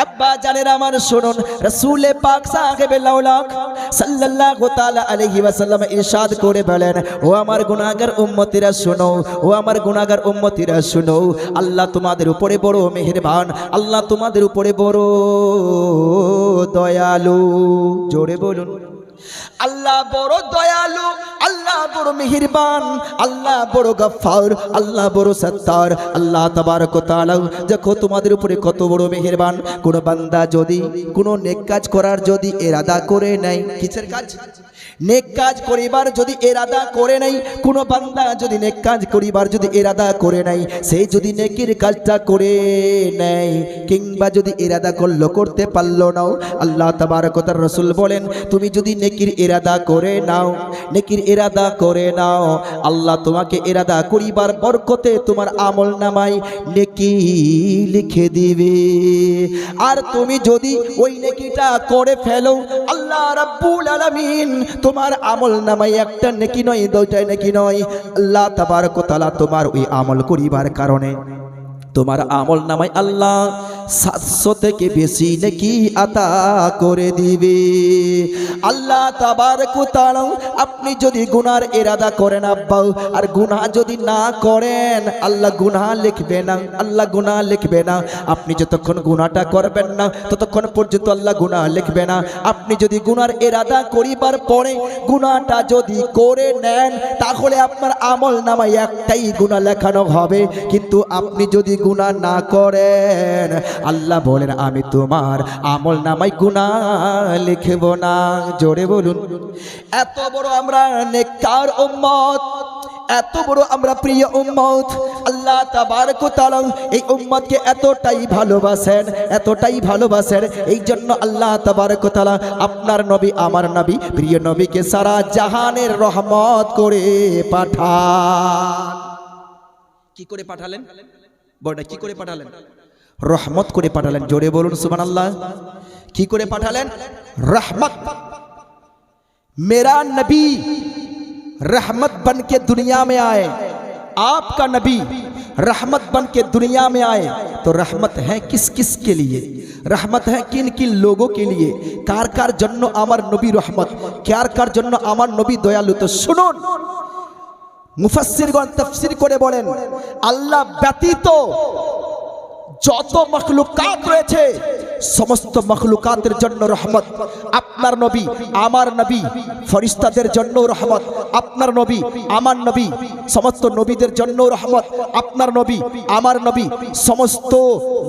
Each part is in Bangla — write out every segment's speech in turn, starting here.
আব্বা জানেন আমার শুনুন, রাসূলে পাক সাহেবে লাউলাক সাল্লাল্লাহু তাআলা আলাইহি ওয়াসাল্লাম ইরশাদ করে বলেন, ও আমার গুনাহগার উম্মতিরা শুনো, ও আমার গুনাহগার উম্মতিরা শুনো, আল্লাহ তোমাদের উপরে বড় মেহেরবান, আল্লাহ তোমাদের উপরে বড় দয়ালু। জোরে বলুন, আল্লাহ বড় দয়ালু, আল্লাহ বড় মেহেরবান, আল্লাহ বড় গফফার, আল্লাহ বড় সত্তার। আল্লাহ তাবারক ওয়া তাআলা দেখো তোমাদের উপরে কত বড় মেহেরবান। কোন বান্দা যদি কোন নেক কাজ করার যদি ইরাদা করে নাই, কিসের কাজ? নেক কাজ করিবার যদি ইরাদা করে নাই, কোন বান্দা যদি নেক কাজ করিবার যদি ইরাদা করে নাই, সেই যদি নেকির কাজটা করে নেয় কিংবা যদি ইরাদা করলো করতে পারলো না, আল্লাহ তাবারক ওয়া তাআলা রাসূল বলেন তুমি যদি নেকির ইরাদা করে নাও, নেকির ইরাদা করে নাও, আল্লাহ তোমাকে ইরাদা করিবার বরকতে তোমার আমল নামায় নেকি লিখে দিবে। আর তুমি যদি ওই নেকিটা করে ফেলো, আল্লাহ রাব্বুল আলামিন তোমার আমল নামায় একটা নেকি নয়, দুইটা নেকি নয়, আল্লাহ তাবারক ওয়া তাআলা তোমার ওই আমল করিবার কারণে তোমার আমল নামায় আল্লাহ 700 থেকে বেশি নেকি আতা করে দিবে। আল্লাহ তাবারক ওয়া তাআলা আপনি যদি গুনার ইরাদা করেন আব্বা, আর গুনাহ যদি না করেন, আল্লাহ গুনাহ লিখবে না, আল্লাহ গুনাহ লিখবে না। আপনি যতক্ষণ গুনাহটা করবেন না ততক্ষণ পর্যন্ত আল্লাহ গুনাহ লিখবে না। আপনি যদি গুনার ইরাদা করিবার পরে গুনাহটা যদি করে নেন, তাহলে আপনার আমল নামায় একটাই গুনাহ লেখানো হবে। কিন্তু আপনি যদি গুনাহ না করেন, আল্লাহ বলেন আমি তোমার আমল নামায় গুনাহ লিখব না। জোরে বলুন, এত বড় আমরা নেককার উম্মত, এত বড় আমরা প্রিয় উম্মত। আল্লাহ তাবারক ওয়া তাআলা এই উম্মতকে এতটাই ভালোবাসেন, এতটাই ভালোবাসেন, এই জন্য আল্লাহ তাবারক ওয়া তাআলা আপনার নবী আমার নবী প্রিয় নবীকে সারা জাহানের রহমত করে পাঠান। কি করে পাঠালেন? বড় কি করে পাঠালেন? রহমত করে পাঠালেন। জোরে বলুন সুবহানাল্লাহ। কি করে পাঠালেন? रहमत। मेरा नबी रहमत बन के दुनिया में आए, आपका नबी रहमत बन के दुनिया में आए, तो रहमत है किस किस के लिए? रहमत है किन किन लोगों के लिए? कार कार जन्नो आमार नबी रहमत, कार कार जन्नो आमार नबी दयालु। तो सुनुन, मुफस्सिरगण तफसिर करे बोलेन, আল্লাহ ব্যতীত যত মখলুকাত রয়েছে সমস্ত মখলুকাতের জন্য রহমত। আপনার নবী আমার নবী ফেরেশতাদের জন্য রহমত, আপনার নবী আমার নবী সমস্ত নবীদের জন্য রহমত, আপনার নবী আমার নবী সমস্ত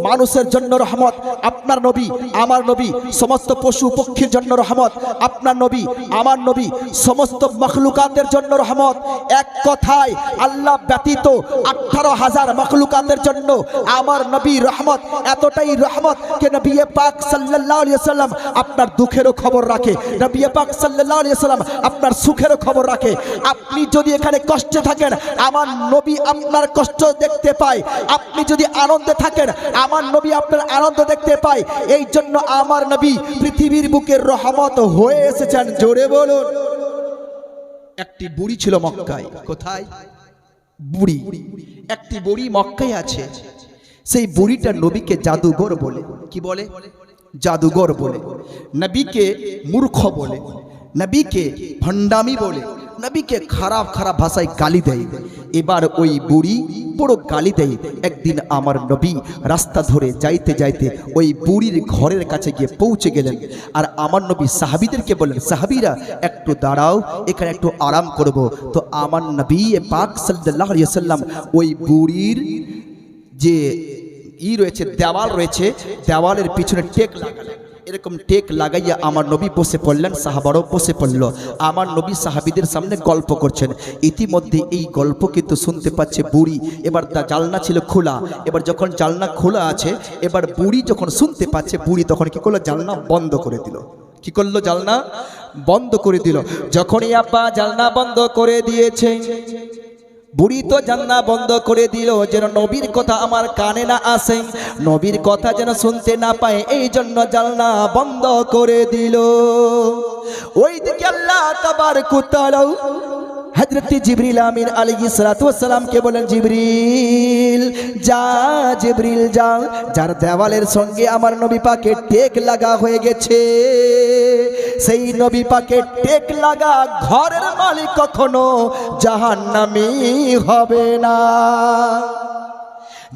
মানুষের জন্য রহমত, আপনার নবী আমার নবী সমস্ত পশু পক্ষীর জন্য রহমত, আপনার নবী আমার নবী সমস্ত মখলুকাতের জন্য রহমত। এক কথায় আল্লাহ ব্যতীত 18,000 মখলুকাতের জন্য আমার নবী রহমত। এতটাই রহমত কে নবী পাক সাল্লাল্লাহু আলাইহি ওয়াসাল্লাম আপনার দুঃখেরও খবর রাখে, নবী পাক সাল্লাল্লাহু আলাইহি ওয়াসাল্লাম আপনার সুখেরও খবর রাখে। আপনি যদি এখানে কষ্টে থাকেন, আমার নবী আপনার কষ্ট দেখতে পায়। আপনি যদি আনন্দে থাকেন, আমার নবী আপনার আনন্দ দেখতে পায়। এই জন্য আমার নবী পৃথিবীর বুকে রহমত হয়ে এসেছেন। জোরে বলুন। একটি বুড়ি ছিল মক্কায়। কোথায়? বুড়ি, একটি বুড়ি মক্কায় আছে। সেই বুড়িটা নবীকে জাদুঘর বলে। কি বলে? জাদুঘর বলে। নবীকে মূর্খ বলে, নবীকে ভণ্ডামি বলে, নবীকে খারাপ খারাপ ভাষায় গালি দেয়। এবার ওই বুড়ি বড় গালি দেয়। একদিন আমার নবী রাস্তা ধরে যাইতে যাইতে ওই বুড়ির ঘরের কাছে গিয়ে পৌঁছে গেলেন। আর আমার নবী সাহাবীদেরকে বললেন, সাহাবীরা একটু দাঁড়াও, এখানে একটু আরাম করব। তো আমার নবী পাক সাল্লাল্লাহু আলাইহি ওয়াসাল্লাম ওই বুড়ির যে রয়েছে দেওয়াল রয়েছে, দেওয়ালের পিছনে টেক লাগালেন। এরকম টেক লাগাইয়া আমার নবী বসে পড়লেন, সাহাবারও বসে পড়ল। আমার নবী সাহাবীদের সামনে গল্প করছেন। ইতিমধ্যে এই গল্প কিন্তু শুনতে পাচ্ছে বুড়ি। এবার জালনা ছিল খোলা, এবার যখন জালনা খোলা আছে, এবার বুড়ি যখন শুনতে পাচ্ছে, বুড়ি তখন কি করলো? জালনা বন্ধ করে দিল। কি করলো? জালনা বন্ধ করে দিল। যখনই আব্বা জালনা বন্ধ করে দিয়েছে, বুড়ি তো জান্না বন্ধ করে দিল যেন নবীর কথা আমার কানে না আসে, নবীর কথা যেন শুনতে না পায়, এই জন্য জানলা বন্ধ করে দিল। ওইদিকে আল্লাহ তাবারক ওয়া তাআলা হযরত জিবরিল আমিন আলাইহিস সালাতু ওয়াস সালামকে বলেন, জিবরিল যা, জিবরিল যা, যার দেওয়ালের সঙ্গে আমার নবী পাকের টেক লাগা হয়ে গেছে, সেই নবী পাকের টেক লাগা ঘরের মালিক কখনো জাহান্নামী হবে না।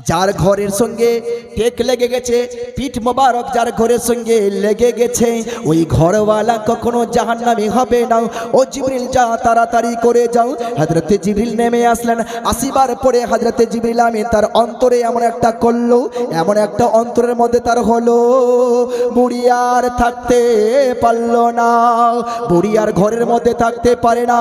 যার ঘরের সঙ্গে টেক লেগে গেছে, পিঠ মোবারক যার ঘরের সঙ্গে লেগে গেছে, ওই ঘরওয়ালা কখনো জাহান্নামী হবে না। ও জিবরিল যা, তাড়াতাড়ি করে যাও। হযরতে জিবরিল নেমে আসলেন। আসিবার পরে হযরতে জিবরিল আমিন তার অন্তরে এমন একটা করলো, এমন একটা অন্তরের মধ্যে তার হলো, বুড়ি আর থাকতে পারলো না। বুড়ি আর ঘরের মধ্যে থাকতে পারে না।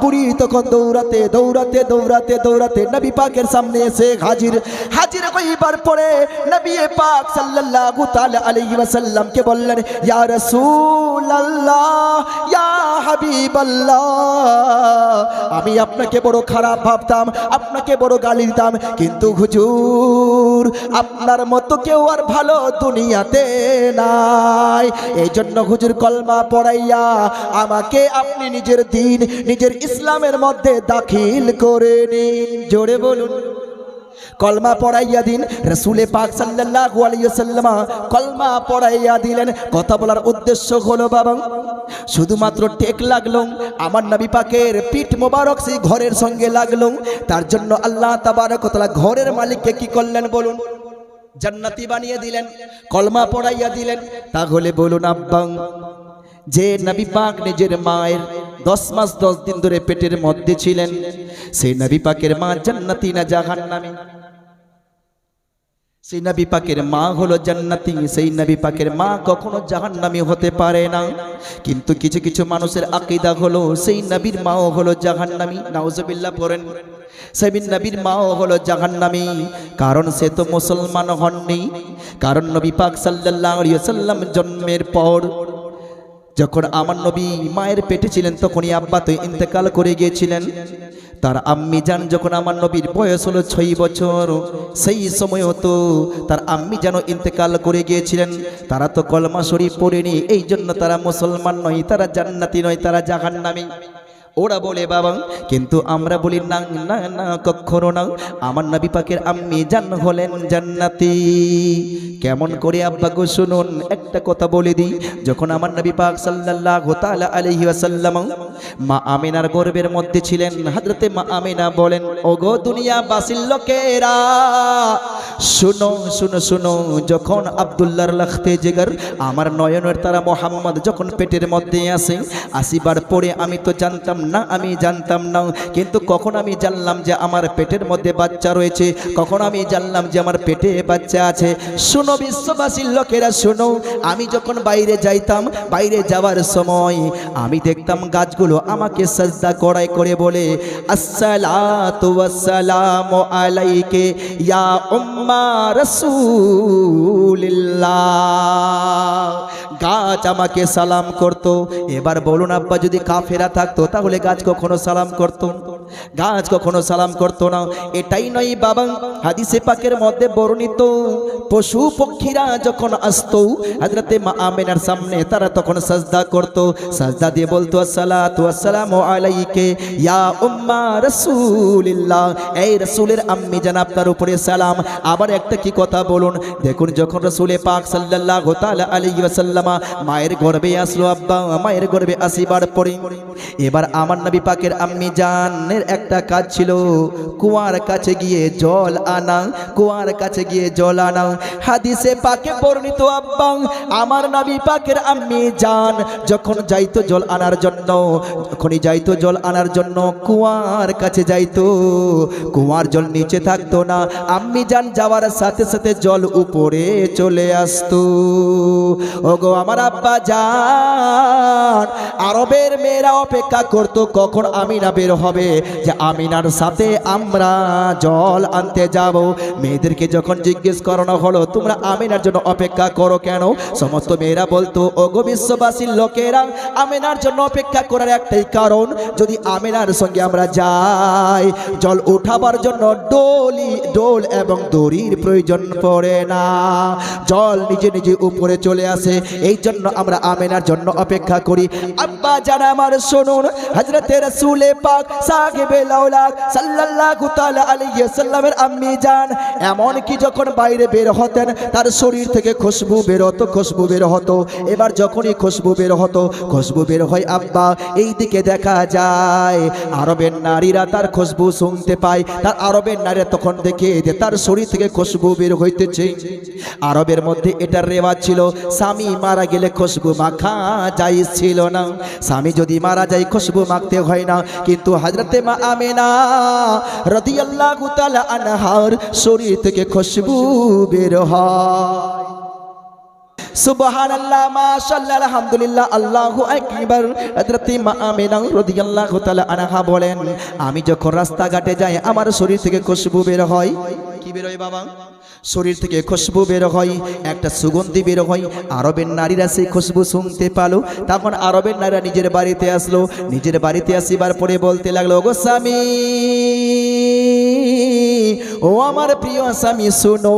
বুড়ি তখন দৌড়াতে দৌড়াতে দৌড়াতে দৌড়াতে নবী পাকের সামনে এসে হাজির। হাজির হইবার পরে নবী পাক সাল্লাল্লাহু তাআলা আলাইহি ওয়াসাল্লাম কে বললেন, ইয়া রাসূলুল্লাহ, ইয়া হাবিবাল্লাহ, আমি আপনাকে বড় খারাপ ভাবতাম, আপনাকে বড় গালি দিতাম, কিন্তু হুজুর আপনার মতো কেউ আর ভালো দুনিয়াতে নাই। এই জন্য হুজুর কলমা পড়াইয়া আমাকে আপনি নিজের দ্বীন, নিজের ইসলামের মধ্যে দাখিল করে নিন। জোরে বলুন, কলমা পড়াইয়া দিন। রাসূলে পাক সাল্লাল্লাহু আলাইহি ওয়াসাল্লাম কলমা পড়াইয়া দিলেন। কথা বলার উদ্দেশ্য হলো বাবা, শুধুমাত্র টেক লাগলো, আমার নবী পাকের পিঠ মোবারক সেই ঘরের সঙ্গে লাগলো, তার জন্য আল্লাহ তাবারক ওয়া তাআলা ঘরের মালিককে কি করলেন বলুন? জান্নাতি বানিয়ে দিলেন, কলমা পড়াইয়া দিলেন। তাহলে বলুন আব্বা, যে নবী পাক নিজের মায়ের 10 মাস 10 দিন ধরে পেটের মধ্যে ছিলেন, সেই নবী পাকের মা জান্নাতি না জাহান্নামী? সেই নবী পাকের মা হলো জান্নাতি, সেই নবী পাকের মা কখনো জাহান্নামী হতে পারে না। কিন্তু কিছু কিছু মানুষের আকীদা হলো সেই নবীর মাও হলো জাহান্নামী। নাউজুবিল্লাহ পড়েন। সেই নবীর মাও হলো জাহান্নামী, কারণ সে তো মুসলমান হননি। কারণ নবী পাক সাল্লাল্লাহু আলাইহি ওয়াসাল্লাম জন্মের পর যখন আমার নবী মায়ের পেটে ছিলেন, তখনই আব্বা তো ইন্তেকাল করে গিয়েছিলেন। তার আম্মি জান যখন আমার নবীর বয়স হলো 6 বছর, সেই সময় তো তার আম্মি যেন ইন্তেকাল করে গিয়েছিলেন। তারা তো কলমা শরীফ পড়েনি, এই জন্য তারা মুসলমান নয়, তারা জান্নাতি নয়, তারা জাহান্নামী। ওরা বলে বাবা, কিন্তু আমরা বলি না না না, কখনো না। আমার নবী পাকের আম্মি জান হলেন জান্নাতি। কেমন করে আব্বা গো শুনুন, একটা কথা বলে দিই। যখন আমার নবী পাক সাল্লাল্লাহু তাআলা আলাইহি ওয়াসাল্লাম মা আমিনার গর্ভের মধ্যে ছিলেন, হযরতে মা আমিনা বলেন, ওগো দুনিয়াবাসীর লোকেরা শুনো শুনো শুনো, যখন আব্দুল্লাহর লাখতে জিগর আমার নয়নের তারা মোহাম্মদ যখন পেটের মধ্যে আসে, আসিবার পরে আমি তো জানতাম না, আমি জানতাম না, কিন্তু কখন আমি জানলাম যে আমার পেটের মধ্যে বাচ্চা রয়েছে, কখন আমি জানলাম যে আমার পেটে বাচ্চা আছে। শুনো বিশ্ববাসীর লোকেরা শুনো, আমি যখন বাইরে যাইতাম, বাইরে যাওয়ার সময় আমি দেখতাম গাছগুলো আমাকে সাজদা করাই করে বলে, আসসালাতু ওয়াসসালামু আলাইকে ইয়া উম্মা রাসূলিল্লাহ। গাছ আমাকে সালাম করতো। এবার বলুন আব্বা, যদি কাফেরা থাকতো তাহলে গাছ কখনো সালাম করতো? গাছ কখনো সালাম করতো না। এটাই নয় বাবা, হাদিসে পাকের মধ্যে বর্ণিত পশু পক্ষীরা যখন আসতো হযরতে মা আমিনার সামনে, তারা তখন সাজদা করতো। সাজদা দিয়ে বলতো, আসসালাতু ওয়াসসালামু আলাইকে ইয়া উম্মা রাসূলিল্লাহ, এই রাসূলের আম্মি জান আপনার উপরে সালাম। আবার একটা কি কথা বলুন, দেখুন যখন রাসূলে পাক সাল্লাল্লাহু তাআলা আলাইহি ওয়াসাল্লাম মায়ের গর্ভে আসলো, আব্বা মায়ের গর্ভে আসিবার পরে এবার আমার নবী পাকের আম্মি জানের একটা কাজ ছিল, কুয়ার কাছে গিয়ে জল আনা, কুয়ার কাছে গিয়ে জল আনা। হাদিসে পাকে বর্ণিত আব্বা আমার নবী পাকের আম্মি জান যখন যাইতো জল আনার জন্য, যখনই যাইতো জল আনার জন্য কুয়ার কাছে যাইতো, কুয়ার জল নিচে থাকতো না, আম্মি জান যাওয়ার সাথে সাথে জল উপরে চলে আসতো। ওগো আমার আব্বা জান, আরবের মেয়েরা অপেক্ষা করতো কখন আমিনা বের হবে, যে আমিনার সাথে আমরা জল আনতে যাব। মেয়েদেরকে যখন জিজ্ঞেস করানো হলো তোমরা আমিনার জন্য অপেক্ষা করো কেন, সমস্ত মেয়েরা বলতো ওগো বিশ্ববাসীর লোকেরা, আমিনার জন্য অপেক্ষা করার একটাই কারণ, যদি আমিনার সঙ্গে আমরা যাই জল উঠাবার জন্য ডোল এবং দড়ির প্রয়োজন পড়ে না, জল নিজে নিজে উপরে চলে আসে, এই জন্য আমরা আমিনার জন্য অপেক্ষা করি। আব্বা জান আমার শুনুন, হযরতে রাসূল পাক সাহেবে লাউলাক সাল্লাল্লাহু তাআলা আলাইহি ওয়াসাল্লামের আম্মি জান এমন কি যখন বাইরে বের হতেন তার শরীর থেকে খুশবু বের হতো। এবার যখনই খুশবু বের হয় আব্বা এই দিকে দেখা যায় আরবের নারীরা তার খুশবু শুনতে পায়, তার আরবের নারীরা তখন দেখে যে তার শরীর থেকে খুশবু বের হইতেছে। আরবের মধ্যে এটার রেওয়াজ ছিল, স্বামী মারা গেলে খুশবু মাখা জায়েজ ছিল না, স্বামী যদি মারা যায় খুশবু মাখতে হয় না। কিন্তু হযরতে মা আমিনা রাদিয়াল্লাহু তাআলা আনহার শরীর থেকে খুশবু বের হয়। সুবহানাল্লাহ, মাশাআল্লাহ, আলহামদুলিল্লাহ, আল্লাহু আকবার। হযরতে মা আমিনা রাদিয়াল্লাহু তাআলা আনহা বলেন, আমি যখন রাস্তাঘাটে যাই আমার শরীর থেকে খুশবু বের হয়। কি বের হয় বাবা? শরীর থেকে খুশবু বের হয়, একটা সুগন্ধি বের হয়। আরবের নারীরা সেই খুশবু শুনতে পালো, তখন আরবের নারীরা নিজের বাড়িতে আসলো, নিজের বাড়িতে আসিবার পরে বলতে লাগলো, ওগো স্বামী, ও আমার প্রিয় স্বামী শোনো,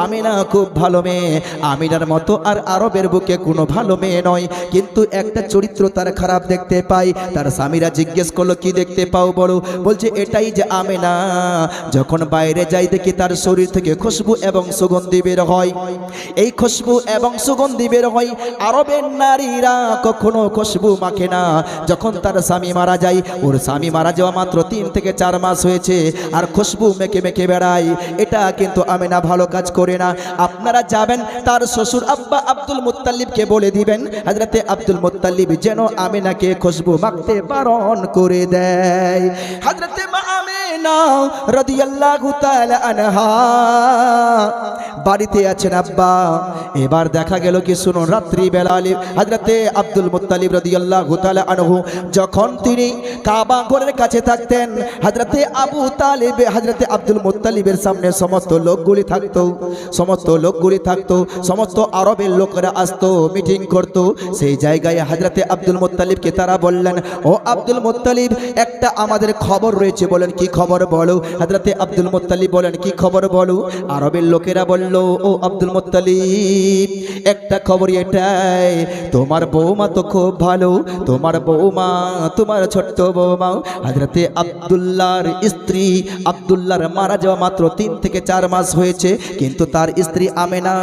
আমিনা খুব ভালো মেয়ে, আমিনার মতো আর আরবের বুকে কোনো ভালো মেয়ে নয়, কিন্তু একটা চরিত্র তার খারাপ দেখতে পাই। তার স্বামীরা জিজ্ঞেস করলো কি দেখতে পাও বলো, বলছে এটাই যে আমিনা যখন বাইরে যাই দেখি তার শরীর থেকে খুশবু এবং সুগন্ধি বের হয়। এই খুশবু এবং সুগন্ধি বের হয়, আরবের নারীরা কখনো খুশবু মাখে না। যখন তার স্বামী মারা যায়, ওর স্বামী মারা যাওয়া মাত্র 3 থেকে 4 মাস হয়েছে আর খুশবু মেখে মেখে বেড়ায়, এটা কিন্তু আমিনা ভালো কাজ করে না। আপনারা যাবেন তার শ্বশুর আব্বা আব্দুল মুত্তালিবকে বলে দিবেন হযরতে আব্দুল মুত্তালিব যেন আমিনাকে খুশবু মাখতে বারণ করে দেয়। হযরতে মা আমিনা রাদিয়াল্লাহু তাআলা আনহা বাড়িতে আছেন আব্বা। এবার দেখা গেল কি শুনুন, রাত্রি বেলা হযরতে আব্দুল মুত্তালিব রাদিয়াল্লাহু তাআলা আনহু যখন তিনি কাবা ঘরের কাছে থাকতেন, হযরতে আবু তালিব হযরতে আব্দুল মুত্তালিবের সামনে সমস্ত লোকগুলি থাকতো, সমস্ত আরবের লোকেরা আসতো, মিটিং করত। সেই জায়গায় হযরতে আব্দুল মুত্তালিবকে তারা বললেন, ও আব্দুল মুত্তালিব, একটা আমাদের খবর রয়েছে। বলেন কি খবর বলো? হযরতে আব্দুল মুত্তালিব বলেন কি খবর বলো? আরবের লোকেরা বলল, ও আব্দুল মুত্তালিব, একটা খবর এটাই, তোমার বৌমা তো খুব ভালো, তোমার বৌমা, তোমার ছোট্ট বৌমা হযরতে আব্দুল্লাহর স্ত্রী, আব্দুল্লাহর মারা যাওয়া মাত্র 3 থেকে 4 মাস হয়েছে, কিন্তু তার স্ত্রী আমিনা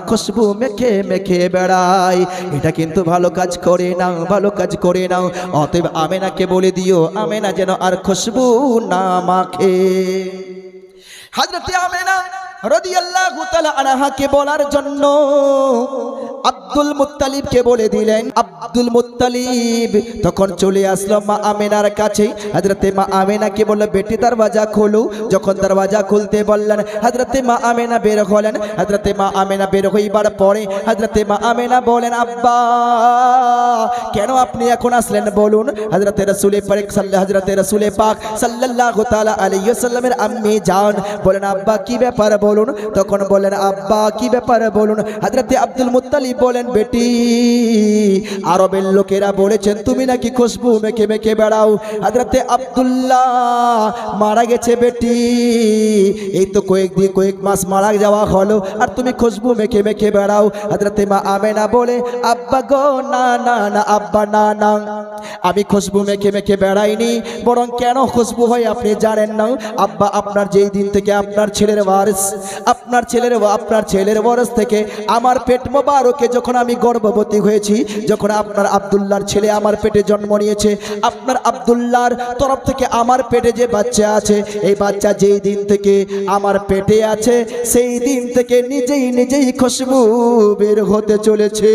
খুশবু মেখে মেখে বেড়ায়। এটা কিন্তু ভালো কাজ করে নাও, অতএব আমিনাকে বলে দিও আমিনা যেন আর খুশবু না মাখে। হযরতে আমিনা রাদিয়াল্লাহু তাআলা আনহাকে বলার জন্য আব্দুল মুত্তালিবকে বলে দিলেন। আব্দুল মুত্তালিব তখন চলে আসলো মা আমিনার কাছে। হযরতে মা আমিনাকে বলল, বেটি দরওয়াজা খোলো। যখন দরওয়াজা খুলতে বললেন, হযরতে মা আমিনা বের হলেন। হযরতে মা আমিনা বের হইবার পরে হযরতে মা আমিনা বলেন, আব্বা কেন আপনি এখন আসলেন বলুন? হযরতে রাসূল পাক সাল্লাল্লাহু তাআলা আলাইহি ওয়াসাল্লামের আম্মি জান বলেন, আব্বা কি ব্যাপার বলুন? তখন বলেন, আব্বা কি ব্যাপার বলুন? হযরতে আব্দুল মুত্তালিব বলেন, বেটি আরবের লোকেরা বলেছেন তুমি নাকি খুশবু মেখে মেখে বেড়াও। হযরতে আব্দুল্লাহ মারা গেছে বেটি, এই তো কয়েক মাস মারা যাওয়া হলো আর তুমি খুশবু মেখে মেখে বেড়াও। হযরতে মা আমিনা বলে, আব্বা গো না না না আব্বা না না, আমি খুশবু মেখে মেখে বেড়াইনি, বরং কেন খুশবু হয় আপনি জানেন না আব্বা? আপনার যেই দিন থেকে আপনার ছেলের ওয়ারিস থেকে আমার পেট মোবারকে যখন আমি গর্ভবতী হয়েছি, যখন আপনার আব্দুল্লাহর ছেলে আমার পেটে জন্ম নিয়েছে, আপনার আব্দুল্লাহর তরফ থেকে আমার পেটে যে বাচ্চা আছে, এই বাচ্চা যেই দিন থেকে আমার পেটে আছে সেই দিন থেকে নিজেই খুশবু বের হতে চলেছে।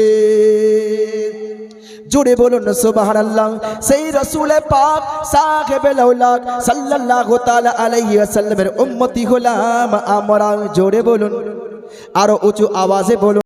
জোরে বলুন সুবহানাল্লাহ। সেই রাসূল পাক সাহেবে লাউলাক সাল্লাল্লাহু তাআলা আলাইহি ওয়াসাল্লামের উম্মতি হলাম আমরা। জোরে বলুন, আরো উঁচু আওয়াজে বলুন।